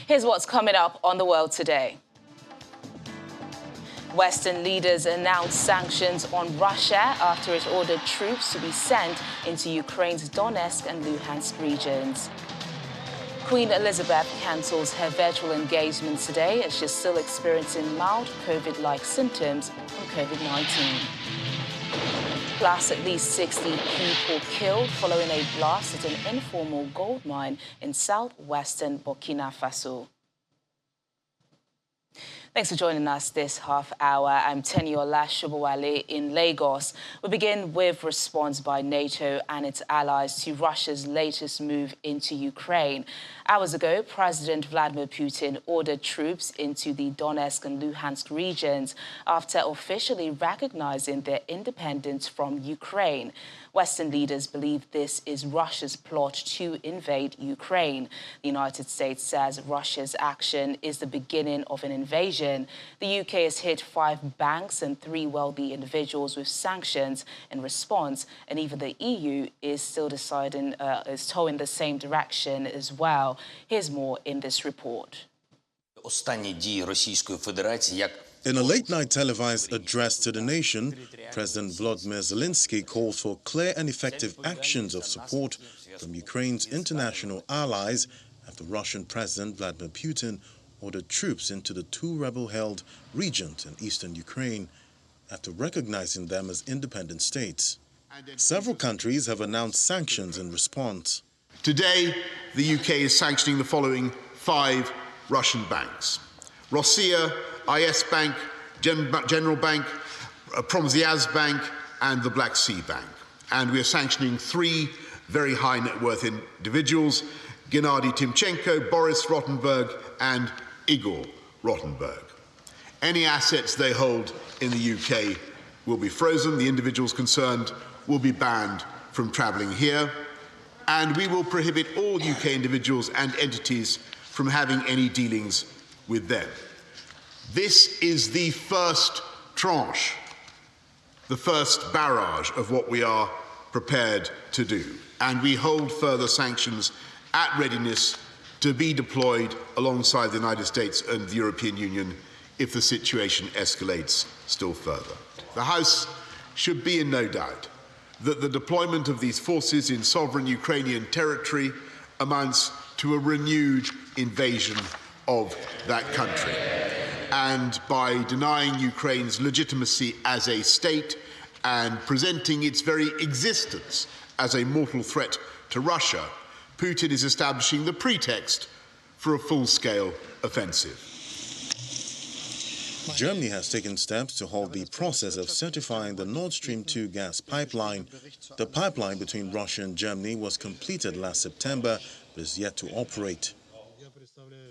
Here's what's coming up on The World Today. Western leaders announced sanctions on Russia after it ordered troops to be sent into Ukraine's Donetsk and Luhansk regions. Queen Elizabeth cancels her virtual engagement today as she's still experiencing mild COVID-like symptoms from COVID-19. Plus, at least 60 people killed following a blast at an informal gold mine in southwestern Burkina Faso. Thanks for joining us this half hour. I'm Teniola Shobowale in Lagos. We begin with response by NATO and its allies to Russia's latest move into Ukraine. Hours ago, President Vladimir Putin ordered troops into the Donetsk and Luhansk regions after officially recognizing their independence from Ukraine. Western leaders believe this is Russia's plot to invade Ukraine. The United States says Russia's action is the beginning of an invasion. The UK has hit 5 banks and 3 wealthy individuals with sanctions in response, and even the EU is still deciding, towing the same direction as well. Here's more in this report. In a late-night televised address to the nation, President Volodymyr Zelensky called for clear and effective actions of support from Ukraine's international allies after Russian President Vladimir Putin ordered troops into the 2 rebel-held regions in eastern Ukraine after recognizing them as independent states. Several countries have announced sanctions in response. Today, the UK is sanctioning the following 5 Russian banks: Rossiya, IS Bank, General Bank, Promzyaz Bank, and the Black Sea Bank. And we are sanctioning 3 very high net worth individuals: Gennady Timchenko, Boris Rottenberg, and Igor Rottenberg. Any assets they hold in the UK will be frozen. The individuals concerned will be banned from travelling here. And we will prohibit all UK individuals and entities from having any dealings with them. This is the first tranche, the first barrage of what we are prepared to do. And we hold further sanctions at readiness to be deployed alongside the United States and the European Union if the situation escalates still further. The House should be in no doubt that the deployment of these forces in sovereign Ukrainian territory amounts to a renewed invasion of that country. And by denying Ukraine's legitimacy as a state and presenting its very existence as a mortal threat to Russia, Putin is establishing the pretext for a full-scale offensive. Germany has taken steps to halt the process of certifying the Nord Stream 2 gas pipeline. The pipeline between Russia and Germany was completed last September, but is yet to operate.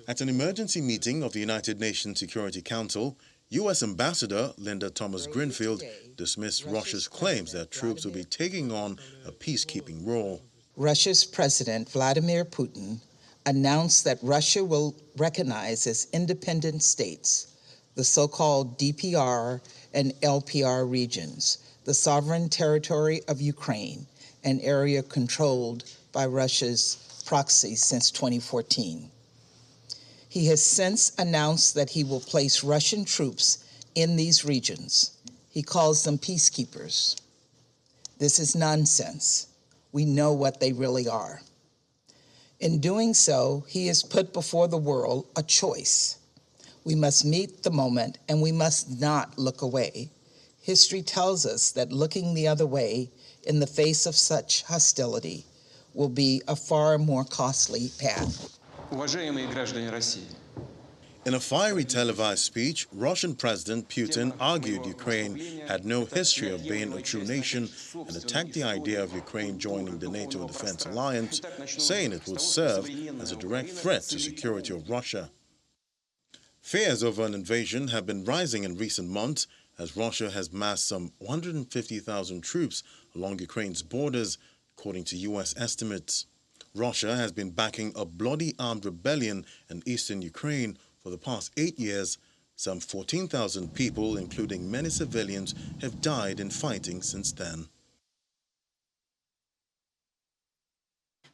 At an emergency meeting of the United Nations Security Council, U.S. Ambassador Linda Thomas-Greenfield dismissed Russia's claims that troops will be taking on a peacekeeping role. Russia's President Vladimir Putin announced that Russia will recognize as independent states the so-called DPR and LPR regions, the sovereign territory of Ukraine, an area controlled by Russia's proxies since 2014. He has since announced that he will place Russian troops in these regions. He calls them peacekeepers. This is nonsense. We know what they really are. In doing so, he has put before the world a choice. We must meet the moment, and we must not look away. History tells us that looking the other way in the face of such hostility will be a far more costly path. In a fiery televised speech, Russian President Putin argued Ukraine had no history of being a true nation and attacked the idea of Ukraine joining the NATO Defense Alliance, saying it would serve as a direct threat to security of Russia. Fears over an invasion have been rising in recent months as Russia has massed some 150,000 troops along Ukraine's borders, according to U.S. estimates. Russia has been backing a bloody armed rebellion in eastern Ukraine for the past 8 years. Some 14,000 people, including many civilians, have died in fighting since then.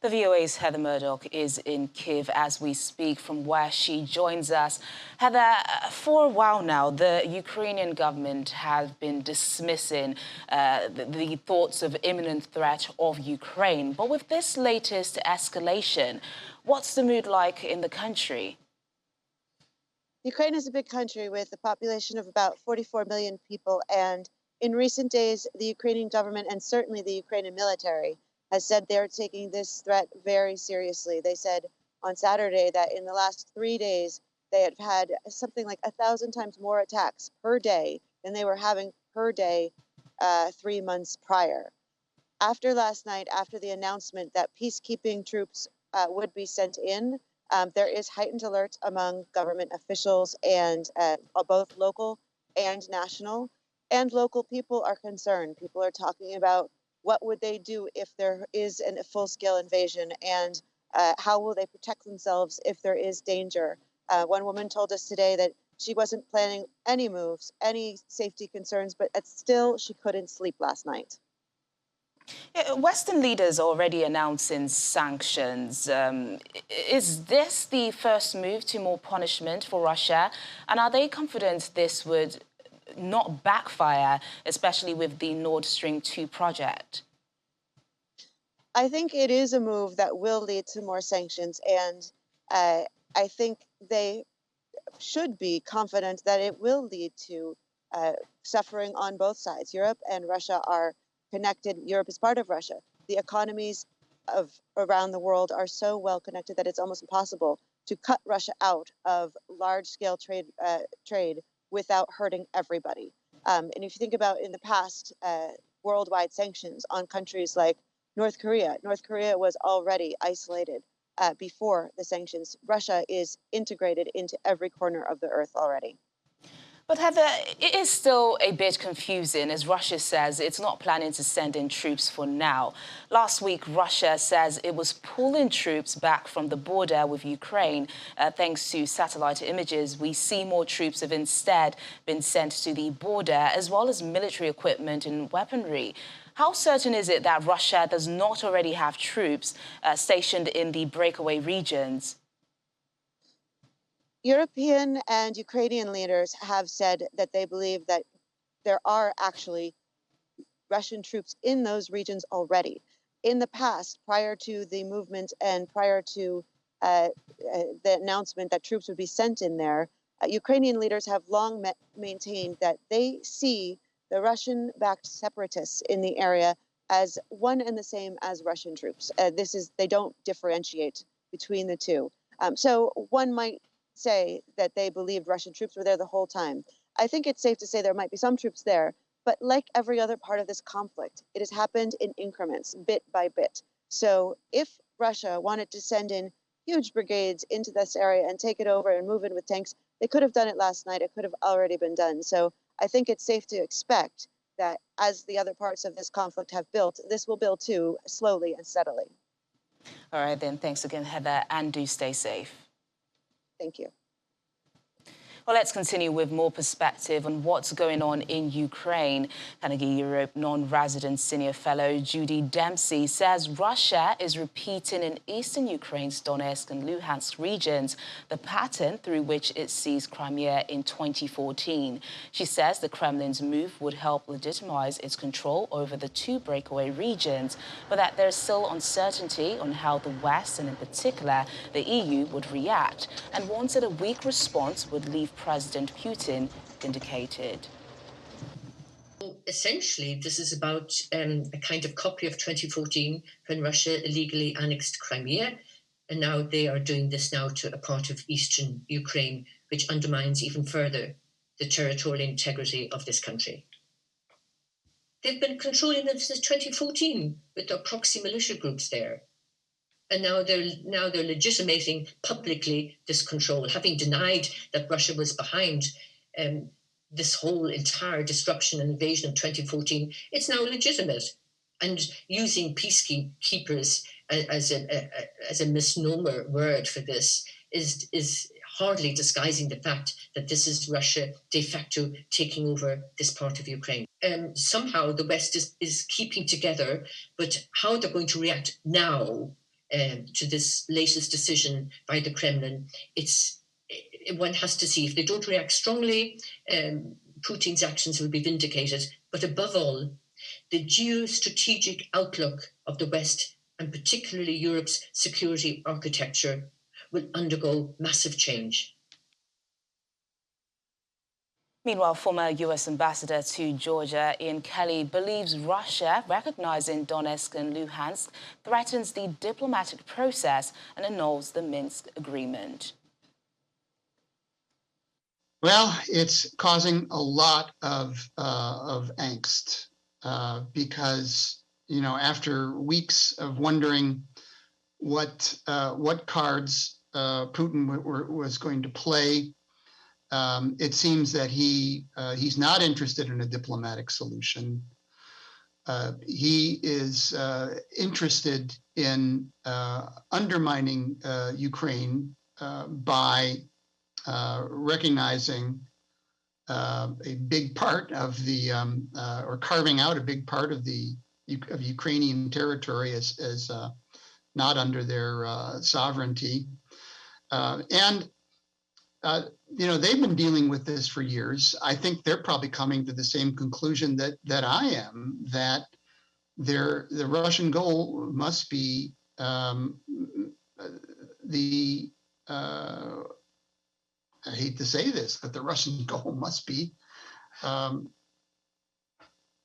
The VOA's Heather Murdoch is in Kyiv as we speak, from where she joins us. Heather, for a while now, the Ukrainian government has been dismissing the thoughts of imminent threat of Ukraine. But with this latest escalation, what's the mood like in the country? Ukraine is a big country with a population of about 44 million people. And in recent days, the Ukrainian government and certainly the Ukrainian military has said they're taking this threat very seriously. They said on Saturday that in the last 3 days, they had had something like 1,000 times more attacks per day than they were having per day 3 months prior. After last night, after the announcement that peacekeeping troops would be sent in, there is heightened alert among government officials and both local and national. And local people are concerned. People are talking about what would they do if there is a full-scale invasion, and how will they protect themselves if there is danger. One woman told us today that she wasn't planning any moves, any safety concerns, but still she couldn't sleep last night. Western leaders are already announcing sanctions. Is this the first move to more punishment for Russia? And are they confident this would not backfire, especially with the Nord Stream 2 project? I think it is a move that will lead to more sanctions, and I think they should be confident that it will lead to suffering on both sides. Europe and Russia are connected. Europe is part of Russia. The economies of around the world are so well connected that it's almost impossible to cut Russia out of large-scale trade without hurting everybody. And if you think about in the past, worldwide sanctions on countries like North Korea was already isolated before the sanctions. Russia is integrated into every corner of the earth already. But Heather, it is still a bit confusing, as Russia says it's not planning to send in troops for now. Last week, Russia says it was pulling troops back from the border with Ukraine. Thanks to satellite images, we see more troops have instead been sent to the border, as well as military equipment and weaponry. How certain is it that Russia does not already have troops stationed in the breakaway regions? European and Ukrainian leaders have said that they believe that there are actually Russian troops in those regions already. In the past, prior to the movement and prior to the announcement that troops would be sent in there, Ukrainian leaders have long maintained that they see the Russian-backed separatists in the area as one and the same as Russian troops. They don't differentiate between the two. So one might say that they believed Russian troops were there the whole time. I think it's safe to say there might be some troops there, but like every other part of this conflict, it has happened in increments, bit by bit. So if Russia wanted to send in huge brigades into this area and take it over and move in with tanks, they could have done it last night. It could have already been done. So I think it's safe to expect that as the other parts of this conflict have built, this will build too, slowly and steadily. All right, then. Thanks again, Heather, and do stay safe. Thank you. Well, let's continue with more perspective on what's going on in Ukraine. Carnegie Europe non-resident senior fellow Judy Dempsey says Russia is repeating in eastern Ukraine's Donetsk and Luhansk regions the pattern through which it seized Crimea in 2014. She says the Kremlin's move would help legitimize its control over the two breakaway regions, but that there's still uncertainty on how the West, and in particular the EU, would react, and warns that a weak response would leave President Putin vindicated. Essentially, this is about a kind of copy of 2014 when Russia illegally annexed Crimea, and now they are doing this now to a part of eastern Ukraine, which undermines even further the territorial integrity of this country. They've been controlling them since 2014 with their proxy militia groups there. And now they're legitimating publicly this control, having denied that Russia was behind this whole entire disruption and invasion of 2014. It's now legitimate, and using peacekeepers as a misnomer word for this is hardly disguising the fact that this is Russia de facto taking over this part of Ukraine. Somehow the West is keeping together, but how they're going to react now to this latest decision by the Kremlin. One has to see if they don't react strongly, Putin's actions will be vindicated. But above all, the geostrategic outlook of the West, and particularly Europe's security architecture, will undergo massive change. Meanwhile, former U.S. ambassador to Georgia, Ian Kelly, believes Russia, recognizing Donetsk and Luhansk, threatens the diplomatic process and annuls the Minsk agreement. Well, it's causing a lot of angst because, you know, after weeks of wondering what cards Putin was going to play, it seems that he's not interested in a diplomatic solution. He is interested in undermining Ukraine by recognizing a big part of the, or carving out a big part of Ukrainian territory as not under their sovereignty. You know, they've been dealing with this for years. I think they're probably coming to the same conclusion that I am, that the Russian goal must be I hate to say this, but the Russian goal must be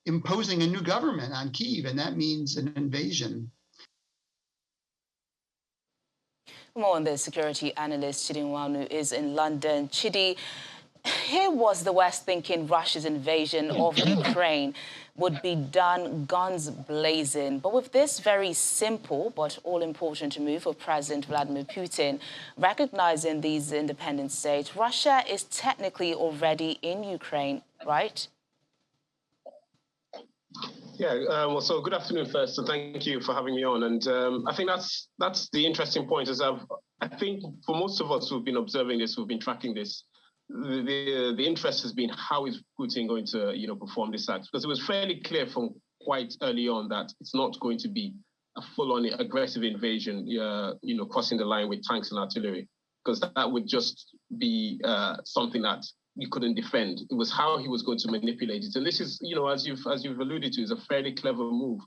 imposing a new government on Kyiv, and that means an invasion. More on this, security analyst Chidi Nwanu is in London. Chidi, here was the West thinking Russia's invasion of Ukraine would be done guns blazing. But with this very simple but all-important move of President Vladimir Putin, recognizing these independent states, Russia is technically already in Ukraine, right? Yeah, well, so good afternoon first, and thank you for having me on. And I think that's the interesting point, is I think for most of us who've been observing this, who've been tracking this, the interest has been, how is Putin going to, you know, perform this act? Because it was fairly clear from quite early on that it's not going to be a full-on aggressive invasion, you know, crossing the line with tanks and artillery, because that would just be something that you couldn't defend. It was how he was going to manipulate it. And this is, you know, as you've alluded to, is a fairly clever move.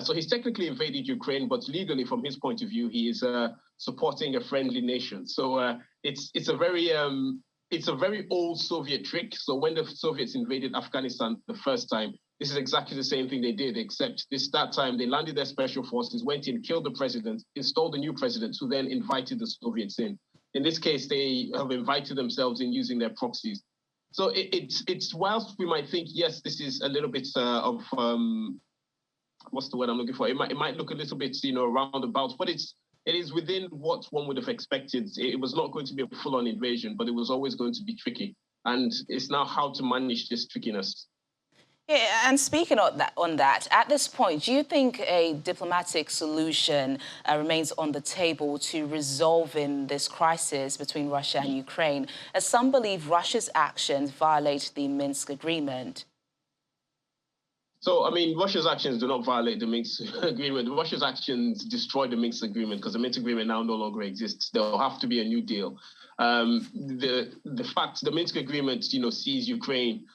So he's technically invaded Ukraine, but legally, from his point of view, he is supporting a friendly nation. So it's a very old Soviet trick. So when the Soviets invaded Afghanistan the first time, this is exactly the same thing they did, except that time they landed their special forces, went in, killed the president, installed a new president, who then invited the Soviets in. In this case, they have invited themselves in using their proxies. So it's whilst we might think, yes, this is a little bit of what's the word I'm looking for? It might look a little bit, you know, roundabout, but it is within what one would have expected. It was not going to be a full-on invasion, but it was always going to be tricky. And it's now how to manage this trickiness. Yeah, and speaking on that, at this point, do you think a diplomatic solution remains on the table to resolving this crisis between Russia and Ukraine, as some believe Russia's actions violate the Minsk agreement? So, I mean, Russia's actions do not violate the Minsk agreement. Russia's actions destroy the Minsk agreement, because the Minsk agreement now no longer exists. There will have to be a new deal. The fact the Minsk agreement, you know, sees Ukraine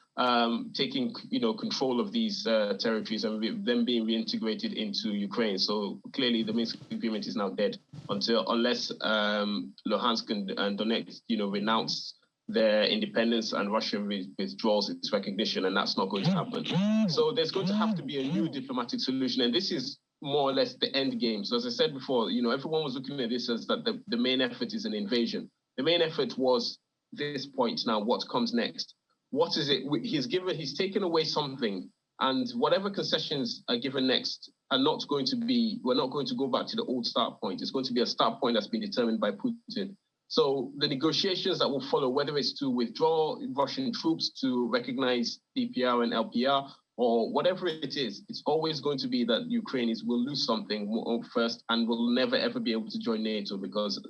taking, you know, control of these territories and them being reintegrated into Ukraine. So clearly the Minsk agreement is now dead unless Luhansk and Donetsk, you know, renounce their independence and Russia withdraws its recognition, and that's not going to happen. So there's going to have to be a new diplomatic solution, and this is more or less the end game. So as I said before, you know, everyone was looking at this as that the main effort is an invasion. The main effort was this point. Now, what comes next? What is it? He's taken away something, and whatever concessions are given next are not going to be, we're not going to go back to the old start point. It's going to be a start point that's been determined by Putin. So the negotiations that will follow, whether it's to withdraw Russian troops, to recognize DPR and LPR, or whatever it is, it's always going to be that Ukraine will lose something first and will never, ever be able to join NATO, because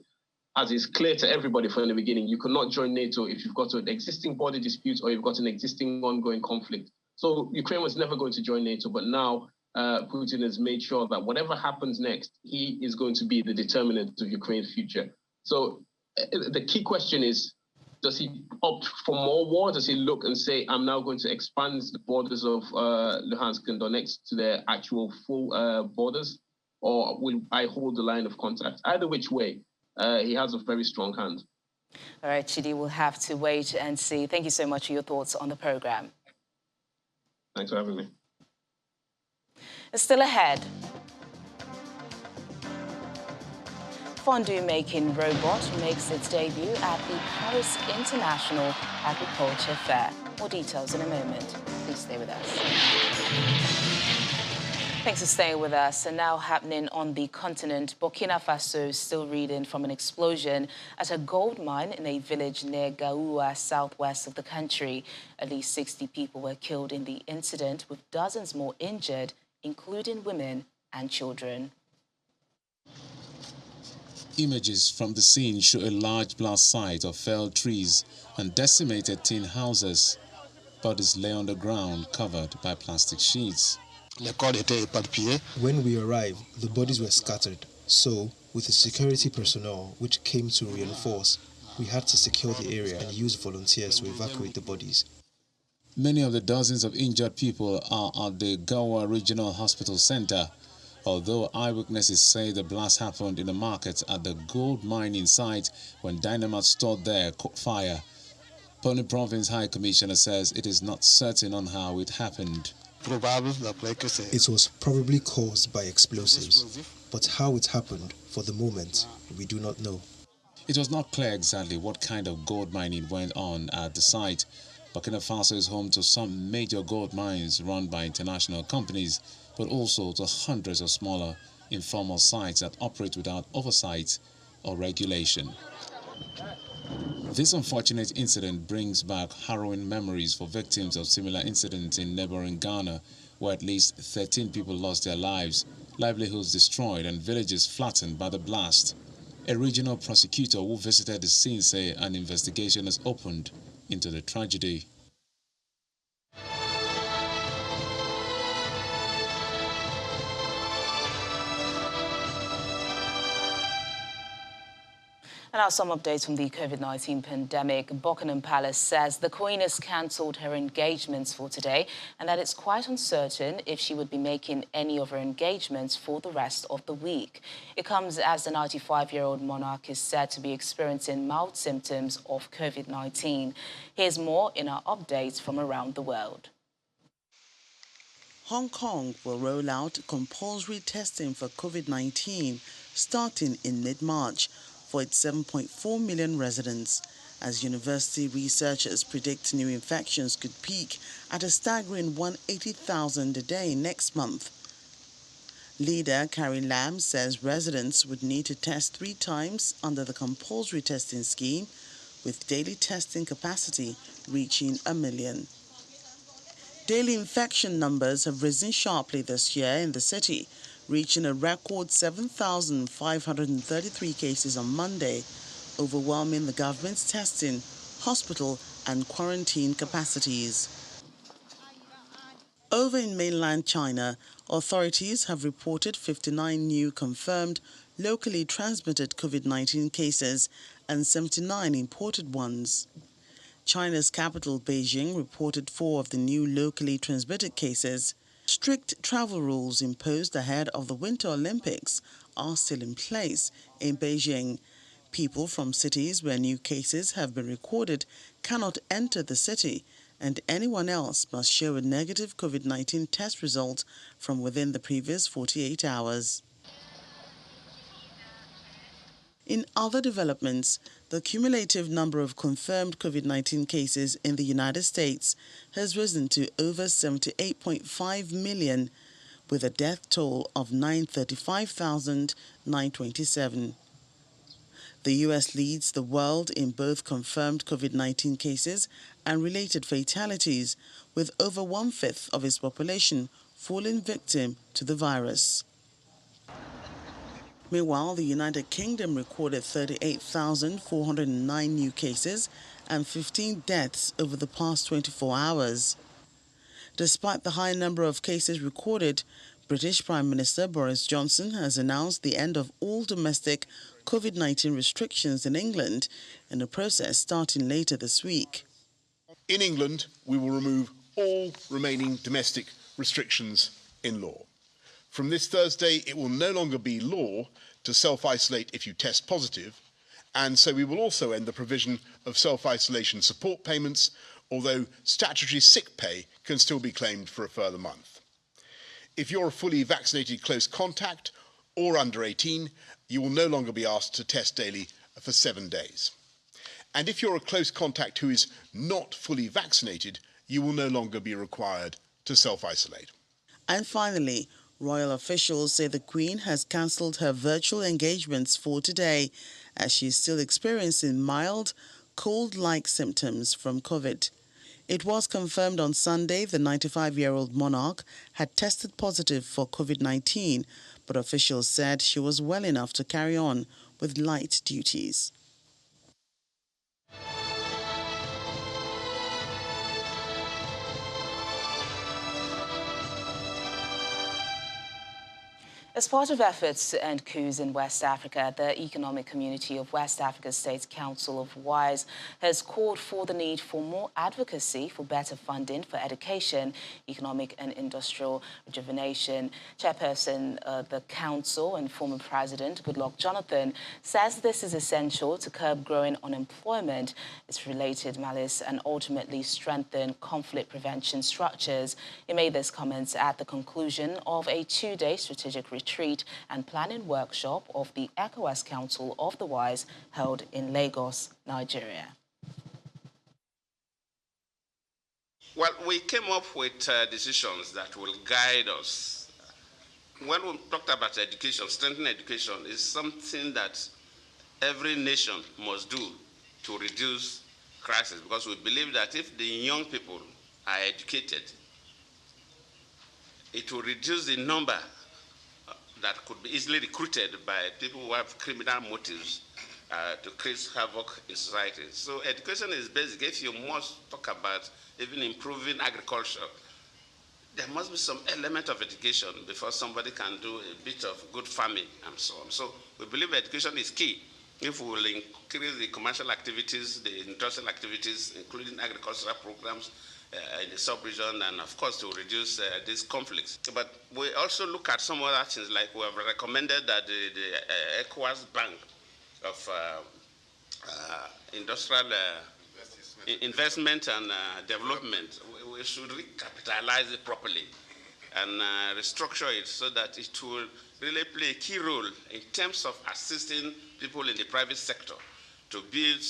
as is clear to everybody from the beginning, you cannot join NATO if you've got an existing border dispute or you've got an existing ongoing conflict. So Ukraine was never going to join NATO, but now Putin has made sure that whatever happens next, he is going to be the determinant of Ukraine's future. So the key question is, does he opt for more war? Does he look and say, I'm now going to expand the borders of Luhansk and Donetsk to their actual full borders? Or will I hold the line of contact? Either which way, he has a very strong hand. All right, Chidi, we'll have to wait and see. Thank you so much for your thoughts on the programme. Thanks for having me. Still ahead. Fondue-making robot makes its debut at the Paris International Agriculture Fair. More details in a moment. Please stay with us. Thanks for staying with us. And now happening on the continent, Burkina Faso is still reeling from an explosion at a gold mine in a village near Gaoua, southwest of the country. At least 60 people were killed in the incident, with dozens more injured, including women and children. Images from the scene show a large blast site of felled trees and decimated tin houses. Bodies lay on the ground covered by plastic sheets. When we arrived, the bodies were scattered. So, with the security personnel which came to reinforce, we had to secure the area and use volunteers to evacuate the bodies. Many of the dozens of injured people are at the Gaoua Regional Hospital Center, although eyewitnesses say the blast happened in the market at the gold mining site when dynamite stored there caught fire. Pony Province High Commissioner says it is not certain on how it happened. It was probably caused by explosives, but how it happened, for the moment, we do not know. It was not clear exactly what kind of gold mining went on at the site. Burkina Faso is home to some major gold mines run by international companies, but also to hundreds of smaller, informal sites that operate without oversight or regulation. This unfortunate incident brings back harrowing memories for victims of similar incidents in neighboring Ghana, where at least 13 people lost their lives, livelihoods destroyed and villages flattened by the blast. A regional prosecutor who visited the scene said an investigation has opened into the tragedy. And now some updates from the COVID-19 pandemic. Buckingham Palace says the Queen has cancelled her engagements for today and that it's quite uncertain if she would be making any of her engagements for the rest of the week. It comes as the 95-year-old monarch is said to be experiencing mild symptoms of COVID-19. Here's more in our updates from around the world. Hong Kong will roll out compulsory testing for COVID-19 starting in mid-March for its 7.4 million residents, as university researchers predict new infections could peak at a staggering 180,000 a day next month. Leader Carrie Lam says residents would need to test 3 times under the compulsory testing scheme, with daily testing capacity reaching 1 million. Daily infection numbers have risen sharply this year in the city, reaching a record 7,533 cases on Monday, overwhelming the government's testing, hospital and quarantine capacities. Over in mainland China, authorities have reported 59 new confirmed locally transmitted COVID-19 cases and 79 imported ones. China's capital, Beijing, reported 4 of the new locally transmitted cases. Strict travel rules imposed ahead of the Winter Olympics are still in place in Beijing. People from cities where new cases have been recorded cannot enter the city, and anyone else must show a negative COVID-19 test result from within the previous 48 hours. In other developments, the cumulative number of confirmed COVID-19 cases in the United States has risen to over 78.5 million, with a death toll of 935,927. The U.S. leads the world in both confirmed COVID-19 cases and related fatalities, with over 1/5 of its population falling victim to the virus. Meanwhile, the United Kingdom recorded 38,409 new cases and 15 deaths over the past 24 hours. Despite the high number of cases recorded, British Prime Minister Boris Johnson has announced the end of all domestic COVID-19 restrictions in England in a process starting later this week. In England, we will remove all remaining domestic restrictions in law. From this Thursday, it will no longer be law to self-isolate if you test positive, and so we will also end the provision of self-isolation support payments, although statutory sick pay can still be claimed for a further month. If you're a fully vaccinated close contact or under 18, you will no longer be asked to test daily for 7 days. And if you're a close contact who is not fully vaccinated, you will no longer be required to self-isolate. And finally, royal officials say the Queen has cancelled her virtual engagements for today as she is still experiencing mild, cold-like symptoms from COVID. It was confirmed on Sunday the 95-year-old monarch had tested positive for COVID-19, but officials said she was well enough to carry on with light duties. As part of efforts to end coups in West Africa, the Economic Community of West Africa States Council of WISE has called for the need for more advocacy for better funding for education, economic and industrial rejuvenation. Chairperson of the council and former president, Goodluck Jonathan, says this is essential to curb growing unemployment, its related malice, and ultimately strengthen conflict prevention structures. He made these comments at the conclusion of a two-day strategic retreat and planning workshop of the ECOWAS Council of the WISE held in Lagos, Nigeria. Well, we came up with decisions that will guide us. When we talked about education, strengthening education is something that every nation must do to reduce crisis, because we believe that if the young people are educated, it will reduce the number that could be easily recruited by people who have criminal motives to create havoc in society. So education is basic. If you must talk about even improving agriculture, there must be some element of education before somebody can do a bit of good farming and so on. So we believe education is key. If we will increase the commercial activities, the industrial activities, including agricultural programs, in the sub-region, and of course to reduce these conflicts. But we also look at some other things, like we have recommended that the ECOWAS Bank of Industrial Investment and Development, we should recapitalize it properly and restructure it so that it will really play a key role in terms of assisting people in the private sector to build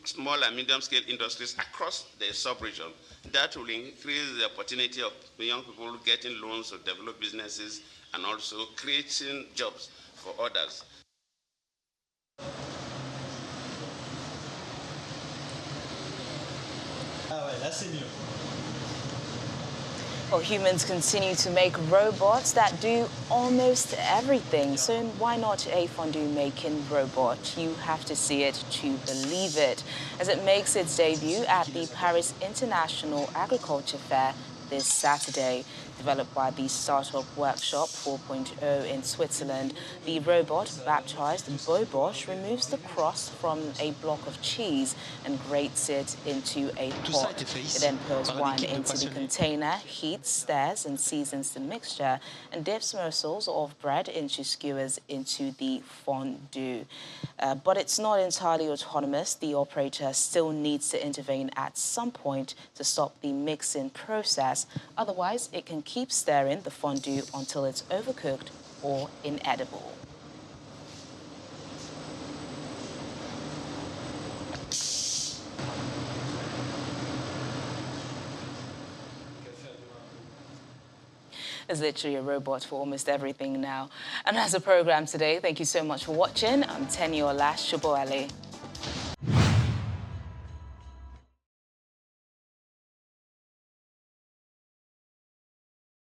small and medium-scale industries across the sub-region. That will increase the opportunity of young people getting loans to develop businesses and also creating jobs for others. Well, humans continue to make robots that do almost everything. So why not a fondue-making robot? You have to see it to believe it, as it makes its debut at the Paris International Agriculture Fair this Saturday. Developed by the Startup Workshop 4.0 in Switzerland, the robot, baptized Bobosh, removes the crust from a block of cheese and grates it into a pot. It then pours wine into the container, heats, stirs and seasons the mixture, and dips morsels of bread into skewers into the fondue. But it's not entirely autonomous. The operator still needs to intervene at some point to stop the mixing process. Otherwise, it can keep stirring the fondue until it's overcooked or inedible. There's literally a robot for almost everything now. And that's the program today. Thank you so much for watching. I'm Teniola Shoboale.